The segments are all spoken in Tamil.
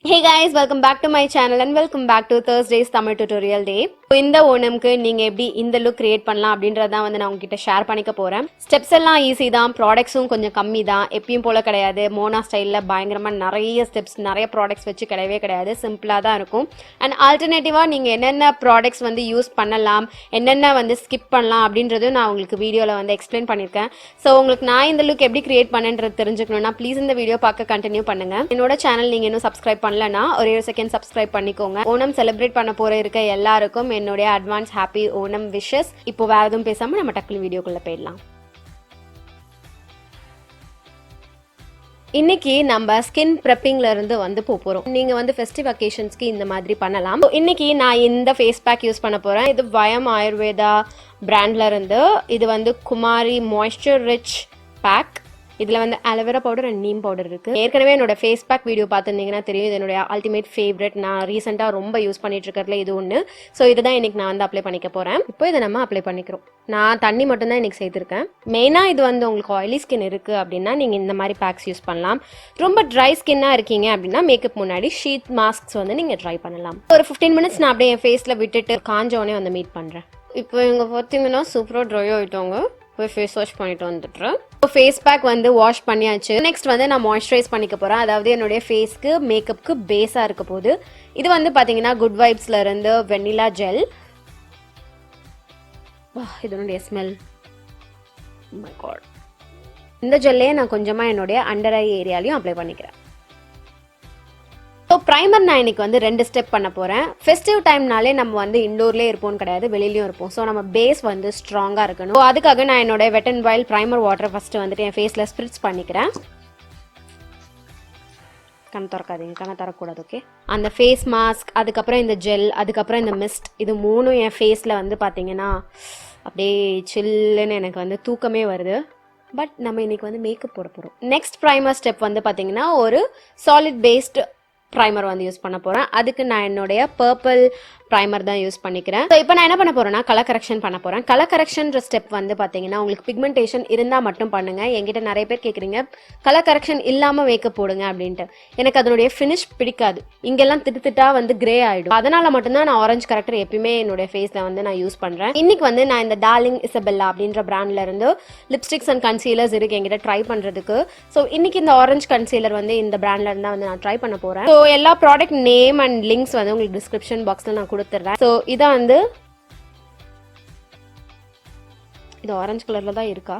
Hey guys, welcome back to my channel and welcome back to Thursday's Tamil tutorial day. இந்த ஓணம்க்கு நீங்க எப்படி இந்த லுக் கிரியேட் பண்ணலாம் அப்படின்றத தான் வந்து நான் உங்ககிட்ட ஷேர் பண்ணிக்க போறேன். ஸ்டெப்ஸ் எல்லாம் ஈஸி தான், ப்ராடக்ட்ஸும் கொஞ்சம் கம்மி தான். எப்பயும் போல கிடையாது, மோனா ஸ்டைல்ல பயங்கரமா நிறைய ஸ்டெப்ஸ் நிறைய ப்ராடக்ட்ஸ் வச்சு கிடையாது, சிம்பிளா தான் இருக்கும். அண்ட் ஆல்டர்னேட்டிவா நீங்க என்னென்ன ப்ராடக்ட்ஸ் வந்து யூஸ் பண்ணலாம், என்னென்ன வந்து ஸ்கிப் பண்ணலாம் அப்படின்றதும் நான் உங்களுக்கு வீடியோல வந்து எக்ஸ்பிளைன் பண்ணிருக்கேன். ஸோ உங்களுக்கு நான் இந்த லுக் எப்படி கிரியேட் பண்ணேன்றது தெரிஞ்சுக்கணும்னா ப்ளீஸ் இந்த வீடியோ பார்க்க கண்டினியூ பண்ணுங்க. என்னோட சேனல் நீங்க இன்னும் சப்ஸ்கிரைப் பண்ணலனா ஒரே ஒரு செகண்ட் சப்ஸ்கிரைப் பண்ணிக்கோங்க. ஓணம் செலிப்ரேட் பண்ண போற இருக்க எல்லாருக்கும் என்னுடைய அட்வான்ஸ் ஹாப்பி ஓணம் விஷஸ். இப்போ வேற எதுவும் பேசாம நம்ம டக்குனு வீடியோக்குள்ள போயிடலாம். இன்னைக்கு நம்ம ஸ்கின் ப்ரெப்பிங்ல இருந்து வந்து போறோம். நீங்க வந்து ஃபெஸ்டிவ் அக்கேஷன்ஸ்க்கு இந்த மாதிரி பண்ணலாம். இன்னைக்கு நான் இந்த ஃபேஸ் பேக் யூஸ் பண்ண போறேன். இது வயம் ஆயுர்வேதா பிராண்ட்ல இருந்து. இது வந்து குமாரி மாய்ஸ்சர் ரிச் பேக். இதில் வந்து aloe vera powder and neem powder இருக்குது. ஏற்கனவே என்னோட ஃபேஸ் பேக் வீடியோ பார்த்துருந்தீங்கன்னா தெரியும், இது என்னோட அல்டிமேட் ஃபேவரட். நான் ரீசெண்டாக ரொம்ப யூஸ் பண்ணிட்டு இருக்கிறதுல இது ஒன்று. ஸோ இதுதான் இன்னைக்கு நான் வந்து அப்ளை பண்ணிக்க போகிறேன். இப்போ இதை நம்ம அப்ளை பண்ணிக்கிறோம். நான் தண்ணி மட்டும்தான் இன்னைக்கு சேர்த்துருக்கேன். மெயினாக இது வந்து உங்களுக்கு ஆயிலி ஸ்கின் இருக்குது அப்படின்னா நீங்கள் இந்த மாதிரி பேக்ஸ் யூஸ் பண்ணலாம். ரொம்ப ட்ரை ஸ்கின்னாக இருக்கீங்க அப்படின்னா மேக்கப் முன்னாடி ஷீட் மாஸ்க்ஸ் வந்து நீங்கள் ட்ரை பண்ணலாம். ஒரு 15 மினிட்ஸ் நான் அப்படியே என் ஃபேஸில் விட்டுட்டு காஞ்சோடனே வந்து மீட் பண்ணுறேன். இப்போ இவங்க பார்த்தீங்கன்னா சூப்பராக ட்ரை ஆகிட்டோங்க. போய் ஃபேஸ் வாஷ் பண்ணிட்டு வந்துட்டுறேன். ஃபேஸ் பேக் வந்து வாஷ் பண்ணியாச்சு. நெக்ஸ்ட் வந்து நான் மாய்ஸ்சரைஸ் பண்ணிக்க போகிறேன். அதாவது என்னுடைய ஃபேஸ்க்கு மேக்கப்புக்கு பேஸாக இருக்க போகுது. இது வந்து பார்த்தீங்கன்னா குட் வைப்ஸில் இருந்து வெண்ணிலா ஜெல். இதனுடைய ஸ்மெல், மை காட். இந்த ஜெல்லையே நான் கொஞ்சமாக என்னுடைய அண்டர் ஐ ஏரியாலையும் அப்ளை பண்ணிக்கிறேன். ஸோ ப்ரைமர் நான் இன்னைக்கு வந்து 2 ஸ்டெப் பண்ண போகிறேன். ஃபெஸ்டிவ் டைம்னாலே நம்ம வந்து இண்டோர்லேயே இருப்போம்னு கிடையாது, வெளியிலையும் இருப்போம். ஸோ நம்ம பேஸ் வந்து ஸ்ட்ராங்காக இருக்கணும். ஸோ அதுக்காக நான் என்னோட வெட் அண்ட் வைல்ட் ப்ரைமர் வாட்டரை ஃபஸ்ட்டு வந்துட்டு என் ஃபேஸில் ஸ்ப்ரிட்ஸ் பண்ணிக்கிறேன். கண் திறக்காதீங்க, கண்ணை தரக்கூடாது, ஓகே. அந்த ஃபேஸ் மாஸ்க், அதுக்கப்புறம் இந்த ஜெல், அதுக்கப்புறம் இந்த மிஸ்ட், இது மூணும் என் ஃபேஸில் வந்து பார்த்தீங்கன்னா அப்படியே சில்லுன்னு எனக்கு வந்து தூக்கமே வருது. பட் நம்ம இன்னைக்கு வந்து மேக்கப் போட போகிறோம். நெக்ஸ்ட் ப்ரைமர் ஸ்டெப் வந்து பார்த்தீங்கன்னா ஒரு சாலிட் பேஸ்டு ப்ரைமர் வந்து யூஸ் பண்ண போகிறேன். அதுக்கு நான் என்னுடைய பர்பிள் ப்ரைமர் தான் யூஸ் பண்ணிக்கிறேன். ஸோ இப்போ நான் என்ன பண்ண போகிறேன்னா கலர் கரெக்ஷன் பண்ண போகிறேன். கலர் கரெக்ஷன்ற ஸ்டெப் வந்து பார்த்தீங்கன்னா உங்களுக்கு பிக்மெண்டேஷன் இருந்தால் மட்டும் பண்ணுங்கள். என்கிட்ட நிறைய பேர் கேட்குறீங்க கலர் கரெக்ஷன் இல்லாமல் மேக்கப் போடுங்க அப்படின்ட்டு. எனக்கு அதனுடைய ஃபினிஷ் பிடிக்காது. இங்கெல்லாம் திட்டா வந்து கிரே ஆகிடும். அதனால் மட்டும்தான் நான் ஆரஞ்சு கரெக்டர் எப்பயுமே என்னுடைய ஃபேஸில் வந்து நான் யூஸ் பண்ணுறேன். இன்னைக்கு வந்து நான் இந்த டார்லிங் இசபெல்லா அப்படின்ற பிராண்ட்ல இருந்து லிப்ஸ்டிக்ஸ் அண்ட் கன்சீலர்ஸ் இருக்கு என்கிட்ட ட்ரை பண்ணுறதுக்கு. ஸோ இன்னைக்கு இந்த ஆரஞ்சு கன்சீலர் வந்து இந்த பிராண்ட்ல இருந்தால் வந்து நான் ட்ரை பண்ண போகிறேன். ஸோ எல்லா ப்ராடக்ட் நேம் அண்ட் லிங்க்ஸ் வந்து உங்களுக்கு டிஸ்கிரிப்ஷன் பாக்ஸில் நான் கொடுத்துட்றேன். ஸோ இதான் வந்து இது ஆரஞ்சு கலரில் தான் இருக்கா.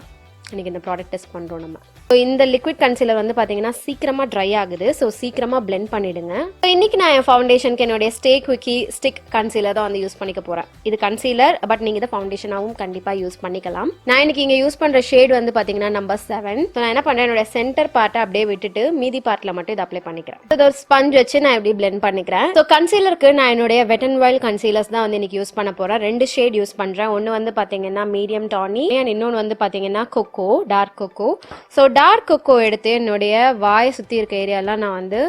இன்னைக்கு இந்த ப்ராடக்ட் டெஸ்ட் பண்ணுறோம் நம்ம. ஸோ இந்த லிக்விட் கன்சீலர் வந்து பார்த்தீங்கன்னா சீக்கிரமாக ட்ரை ஆகுது. ஸோ சீக்கிரமாக பிளெண்ட் பண்ணிடுங்க. ஸோ இன்னைக்கு நான் என் ஃபவுண்டேஷனுக்கு என்னுடைய குவிக்கி ஸ்டிக் கன்சீலர் தான் வந்து யூஸ் பண்ணிக்க போகிறேன். இது கன்சீலர், பட் நீங்கள் இதை ஃபவுண்டேஷனாகவும் கண்டிப்பாக யூஸ் பண்ணிக்கலாம். நான் இன்னைக்கு இங்கே யூஸ் பண்ணுற ஷேட் வந்து பார்த்தீங்கன்னா நம்பர் 7. ஸோ நான் என்ன பண்ணுறேன், என்னோட சென்டர் பார்ட்டை அப்படியே விட்டுட்டு மீதி பார்ட்டில் மட்டும் இதை அப்ளை பண்ணிக்கிறேன். இது ஒரு ஸ்பஞ்ச் வச்சு நான் இப்படி பிளெண்ட் பண்ணிக்கிறேன். ஸோ கன்சீலருக்கு நான் என்னுடைய வெட் அண்ட் வைல்ட் கன்சீலர்ஸ் தான் வந்து இன்னைக்கு யூஸ் பண்ண போகிறேன். 2 ஷேட் யூஸ் பண்ணுறேன். ஒன்று வந்து பார்த்தீங்கன்னா மீடியம் டானி அண்ட் இன்னொன்று வந்து பார்த்தீங்கன்னா cocoa, dark cocoa. So dark cocoa எடுத்து என்னுடைய வாயை சுற்றி இருக்க ஏரியாலாம் நான் வந்து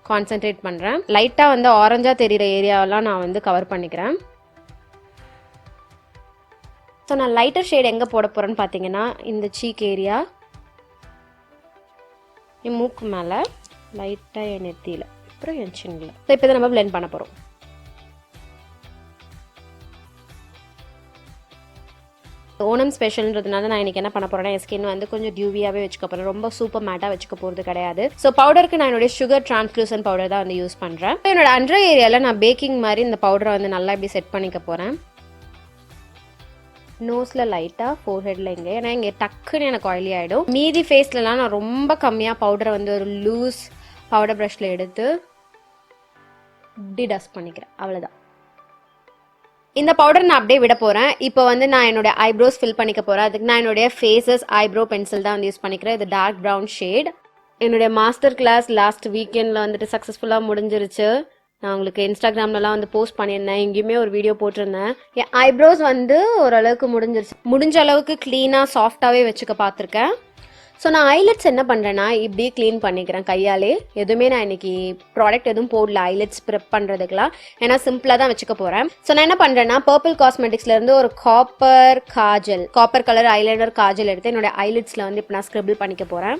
கான்சென்ட்ரேட் பண்ணுறேன். லைட்டாக வந்து ஆரஞ்சாக தெரிகிற ஏரியாவெல்லாம் நான் வந்து கவர் பண்ணிக்கிறேன். ஸோ நான் லைட்டர் ஷேட் எங்கே போட போகிறேன்னு பார்த்தீங்கன்னா இந்த சீக் ஏரியா, என் மூக்கு மேலே, லைட்டாக என் நெத்தியில், அப்புறம் என் சின்னில். ஸோ இப்போ தான் நம்ம பிளெண்ட் பண்ண போகிறோம். ஓணம் ஸ்பெஷல்ன்றதுனால நான் இன்னைக்கு என்ன பண்ண போறேன்னா என் ஸ்கின் வந்து கொஞ்சம் டியூவியாவே வச்சுக்க போறேன். ரொம்ப சூப்பர் மேட்டா வச்சுக்க போறது கிடையாது. ஸோ பவுடருக்கு நான் என்னுடைய சுகர் டிரான்ஸ்லூசன் பவுடர் தான் வந்து யூஸ் பண்றேன். என்னோட அண்டர் ஏரியால நான் பேக்கிங் மாதிரி இந்த பவுடரை வந்து நல்லா இப்படி செட் பண்ணிக்க போறேன். நோஸ்ல லைட்டா, ஃபோர்ஹெட்ல இங்கே, ஏன்னா இங்கே டக்குன்னு எனக்கு ஆயிலி ஆயிடும். மீதி ஃபேஸ்லலாம் நான் ரொம்ப கம்மியா பவுடரை வந்து ஒரு லூஸ் பவுடர் ப்ரஷ்ல எடுத்து இப்படி டஸ்ட் பண்ணிக்கிறேன். அவ்வளவுதான். இந்த பவுடர் நான் அப்படியே விட போகிறேன். இப்போ வந்து நான் என்னோட ஐப்ரோஸ் ஃபில் பண்ணிக்க போகிறேன். அதுக்கு நான் என்னுடைய ஃபேஸஸ் ஐப்ரோ பென்சில் தான் வந்து யூஸ் பண்ணிக்கிறேன். இது டார்க் ப்ரௌன் ஷேட். என்னுடைய மாஸ்டர் கிளாஸ் லாஸ்ட் வீக்கெண்டில் வந்துட்டு சக்ஸஸ்ஃபுல்லாக முடிஞ்சிருச்சு. நான் உங்களுக்கு இன்ஸ்டாகிராம்லலாம் வந்து போஸ்ட் பண்ணியிருந்தேன், எங்கேயுமே ஒரு வீடியோ போட்டிருந்தேன். என் ஐப்ரோஸ் வந்து ஓரளவுக்கு முடிஞ்சிருச்சு. முடிஞ்ச அளவுக்கு க்ளீனாக சாஃப்டாகவே வச்சுக்க பார்த்துருக்கேன். ஸோ நான் ஐலெட்ஸ் என்ன பண்ணுறேன்னா இப்படி க்ளீன் பண்ணிக்கிறேன் கையாலே. எதுவுமே நான் இன்னைக்கு ப்ராடக்ட் எதுவும் போடல ஐலெட்ஸ் ப்ரெப் பண்ணுறதுக்குலாம், ஏன்னா சிம்பிளாக தான் வச்சுக்க போகிறேன். ஸோ நான் என்ன பண்ணுறேன்னா பர்பிள் காஸ்மெட்டிக்ஸ்லேருந்து ஒரு காப்பர் கலர் ஐலைனர் காஜல் எடுத்து என்னோட ஐலெட்ஸில் வந்து இப்போ நான் ஸ்க்ரிபிள் பண்ணிக்க போகிறேன்.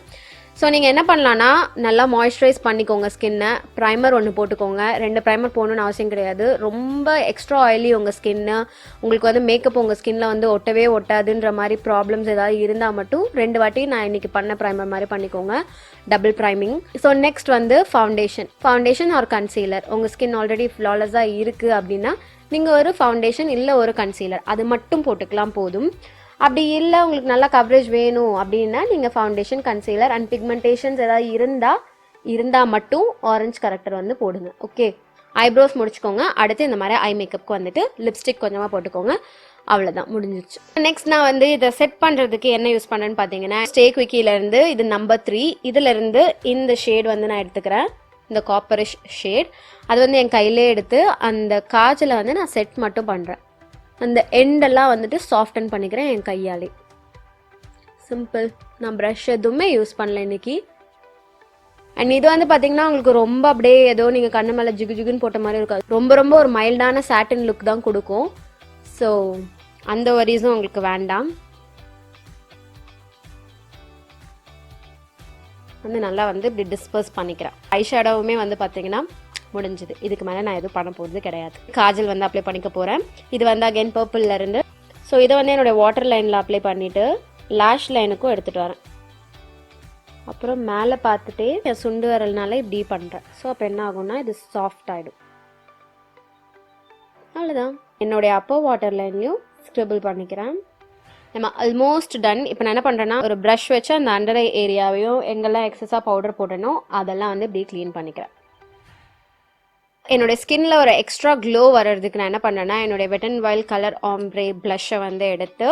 ஸோ நீங்கள் என்ன பண்ணலான்னா நல்லா மாய்ஸ்சரைஸ் பண்ணிக்கோங்க ஸ்கின்னை. ப்ரைமர் ஒன்று போட்டுக்கோங்க. 2 ப்ரைமர் போகணுன்னு அவசியம் கிடையாது. ரொம்ப எக்ஸ்ட்ரா ஆயிலி உங்கள் ஸ்கின்னு, உங்களுக்கு வந்து மேக்கப் உங்கள் ஸ்கின்னில் வந்து ஒட்டவே ஒட்டாதுன்ற மாதிரி ப்ராப்ளம்ஸ் ஏதாவது இருந்தால் மட்டும் 2 வாட்டி நான் இன்றைக்கி பண்ண ப்ரைமர் மாதிரி பண்ணிக்கோங்க, டபுள் ப்ரைமிங். ஸோ நெக்ஸ்ட் வந்து ஃபவுண்டேஷன் ஆர் கன்சீலர். உங்கள் ஸ்கின் ஆல்ரெடி ஃப்ளாலஸாக இருக்குது அப்படின்னா நீங்கள் ஒரு ஃபவுண்டேஷன் இல்லை ஒரு கன்சீலர் அது மட்டும் போட்டுக்கலாம் போதும். அப்படி இல்லை உங்களுக்கு நல்லா கவரேஜ் வேணும் அப்படின்னா நீங்கள் ஃபவுண்டேஷன், கன்சீலர் அண்ட் பிக்மெண்டேஷன்ஸ் ஏதாவது இருந்தால் மட்டும் ஆரஞ்ச் கரெக்டர் வந்து போடுங்க. ஓகே, ஐப்ரோஸ் முடிச்சுக்கோங்க. அடுத்து இந்த மாதிரி ஐ மேக்கப்புக்கு வந்துட்டு லிப்ஸ்டிக் கொஞ்சமாக போட்டுக்கோங்க. அவ்வளோதான், முடிஞ்சிச்சு. நெக்ஸ்ட் நான் வந்து இதை செட் பண்ணுறதுக்கு என்ன யூஸ் பண்ணுறேன்னு பார்த்தீங்கன்னா Quirkyலேருந்து இது நம்பர் 3. இதிலேருந்து இந்த ஷேட் வந்து நான் எடுத்துக்கிறேன், இந்த காப்பரிஷ் ஷேட். அது வந்து என் கையிலே எடுத்து அந்த காஜலை வந்து நான் செட் மட்டும் பண்ணுறேன். அந்த எண்டெல்லாம் வந்துட்டு சாஃப்டன் பண்ணிக்கிறேன் என் கையாலே. சிம்பிள். நான் ப்ரஷ் எதுவுமே யூஸ் பண்ணல இன்னைக்கு. அண்ட் இது வந்து பார்த்தீங்கன்னா உங்களுக்கு ரொம்ப அப்படியே ஏதோ நீங்கள் கண்ணு மேலே ஜிகுன்னு போட்ட மாதிரி இருக்காது. ரொம்ப ஒரு மைல்டான சாட்டின் லுக் தான் கொடுக்கும். ஸோ அந்த வரிஸும் உங்களுக்கு வேண்டாம். வந்து நல்லா வந்து இப்படி டிஸ்பர்ஸ் பண்ணிக்கிறேன். ஐஷேடோவுமே வந்து பார்த்தீங்கன்னா முடிஞ்சுது. இதுக்கு மேலே நான் எதுவும் பண்ண போகிறது கிடையாது. காஜல் வந்து அப்ளை பண்ணிக்க போகிறேன். இது வந்து அகைன் பர்பிள்லேருந்து. ஸோ இதை வந்து என்னுடைய வாட்டர் லைனில் அப்ளை பண்ணிவிட்டு லேஷ் லைனுக்கும் எடுத்துகிட்டு வரேன். அப்புறம் மேலே பார்த்துட்டே என் சுண்டு வரல்னால இப்படி பண்ணுறேன். ஸோ அப்போ என்ன ஆகும்னா இது சாஃப்ட் ஆகிடும். அவ்வளோதான். என்னுடைய அப்பர் வாட்டர் லைன்லையும் ஸ்க்ரிபிள் பண்ணிக்கிறேன். நம்ம ஆல்மோஸ்ட் டன். இப்போ நான் என்ன பண்ணுறேன்னா ஒரு ப்ரஷ் வச்சு அந்த அண்டர் ஐ ஏரியாவையும் எங்கெல்லாம் எக்ஸஸாக பவுடர் போட்டனோ அதெல்லாம் வந்து இப்படி க்ளீன் பண்ணிக்கிறேன். என்னோடய ஸ்கின்ல ஒரு எக்ஸ்ட்ரா க்ளோ வர்றதுக்கு நான் என்ன பண்ணேன்னா என்னுடைய wet and wild colour ombre ப்ளஷ்ஷை வந்து எடுத்து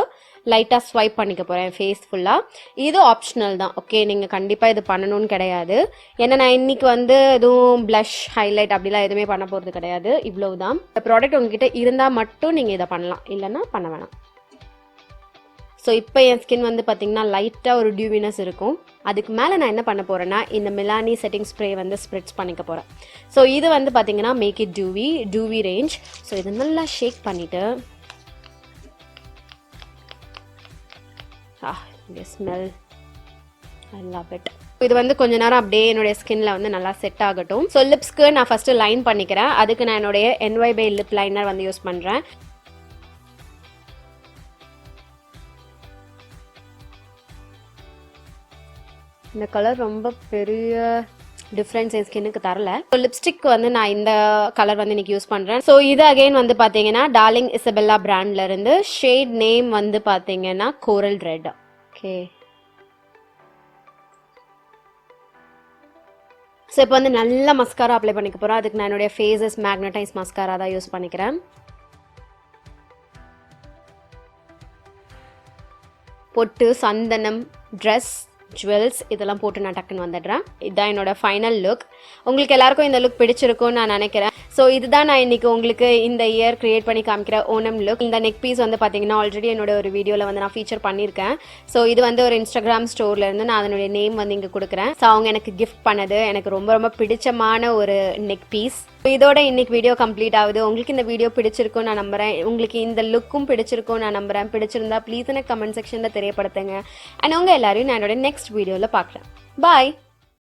லைட்டாக ஸ்வைப் பண்ணிக்க போகிறேன் ஃபேஸ் ஃபுல்லாக. இது ஆப்ஷனல் தான். ஓகே, நீங்கள் கண்டிப்பாக இது பண்ணணும்னு கிடையாது. ஏன்னா நான் இன்றைக்கி வந்து எதுவும் ப்ளஷ் ஹைலைட் அப்படிலாம் எதுவுமே பண்ண போகிறது கிடையாது. இவ்வளவு தான். இந்த ப்ராடக்ட் உங்ககிட்ட இருந்தால் மட்டும் நீங்கள் இதை பண்ணலாம், இல்லைன்னா பண்ண வேணாம். ஸோ இப்போ என் ஸ்கின் வந்து பார்த்திங்கன்னா லைட்டாக ஒரு டியூவினஸ் இருக்கும். அதுக்கு மேலே நான் என்ன பண்ண போகிறேன்னா இந்த மிலானி செட்டிங் ஸ்ப்ரே வந்து ஸ்ப்ரிட்ஸ் பண்ணிக்க போகிறேன். ஸோ இது வந்து பார்த்திங்கன்னா make it dewy range. So இது நல்லா ஷேக் பண்ணிவிட்டு ஸ்மெல் ஐ லவ் இட். இது வந்து கொஞ்ச நேரம் அப்படியே என்னுடைய ஸ்கின்ல வந்து நல்லா செட் ஆகட்டும். ஸோ லிப்ஸ்க்கு நான் ஃபஸ்ட்டு லைன் பண்ணிக்கிறேன். அதுக்கு நான் என்னுடைய NY by லிப் லைனர் வந்து யூஸ் பண்ணுறேன். இந்த கலர் ரொம்ப பெரிய டிஃப்ரென்ஸ் என் ஸ்கின்னுக்கு தரல. ஸோ லிப்ஸ்டிக் வந்து நான் இந்த கலர் வந்து இன்னைக்கு யூஸ் பண்ணுறேன். ஸோ இது அகைன் வந்து பார்த்தீங்கன்னா டார்லிங் இசபெல்லா பிராண்ட்லேருந்து. ஷேட் நேம் வந்து பார்த்தீங்கன்னா கோரல் ரெட். ஓகே, ஸோ இப்போ வந்து நல்ல மஸ்காரா அப்ளை பண்ணிக்க போகிறேன். அதுக்கு நான் என்னுடைய ஃபேஸஸ் மேக்னடைஸ் மஸ்காரா தான் யூஸ் பண்ணிக்கிறேன். பொட்டு, சந்தனம், ட்ரெஸ், ஜுவல்ஸ் இதெல்லாம் போட்டு நான் டக்குன்னு வந்துடுறேன். இதுதான் என்னோட ஃபைனல் லுக். உங்களுக்கு எல்லாருக்கும் இந்த லுக் பிடிச்சிருக்கும்னு நான் நினைக்கிறேன். ஸோ இதுதான் நான் இன்னைக்கு உங்களுக்கு இந்த இயர் கிரியேட் பண்ணி காமிக்கிற ஓனம் லுக். இந்த நெக் பீஸ் வந்து பார்த்தீங்கன்னா ஆல்ரெடி என்னோட ஒரு வீடியோவில் வந்து நான் ஃபீச்சர் பண்ணியிருக்கேன். ஸோ இது வந்து ஒரு இன்ஸ்டாகிராம் ஸ்டோர்லேருந்து நான் அதனுடைய நேம் வந்து இங்கே கொடுக்குறேன். ஸோ அவங்க எனக்கு கிஃப்ட் பண்ணது எனக்கு ரொம்ப பிடிச்சமான ஒரு நெக் பீஸ். இதோட இன்னைக்கு வீடியோ கம்ப்ளீட் ஆகுது. உங்களுக்கு இந்த வீடியோ பிடிச்சிருக்கும் நான் நம்புறேன். உங்களுக்கு இந்த லுக்கும் பிடிச்சிருக்கும் நான் நம்புறேன். பிடிச்சிருந்தா ப்ளீஸ் எனக்கு கமெண்ட் செக்ஷனில் தெரியப்படுத்துங்க. அண்ட் உங்கள் எல்லாரையும் நான் என்னோட நெக்ஸ்ட் வீடியோவில் பார்க்குறேன். பாய்.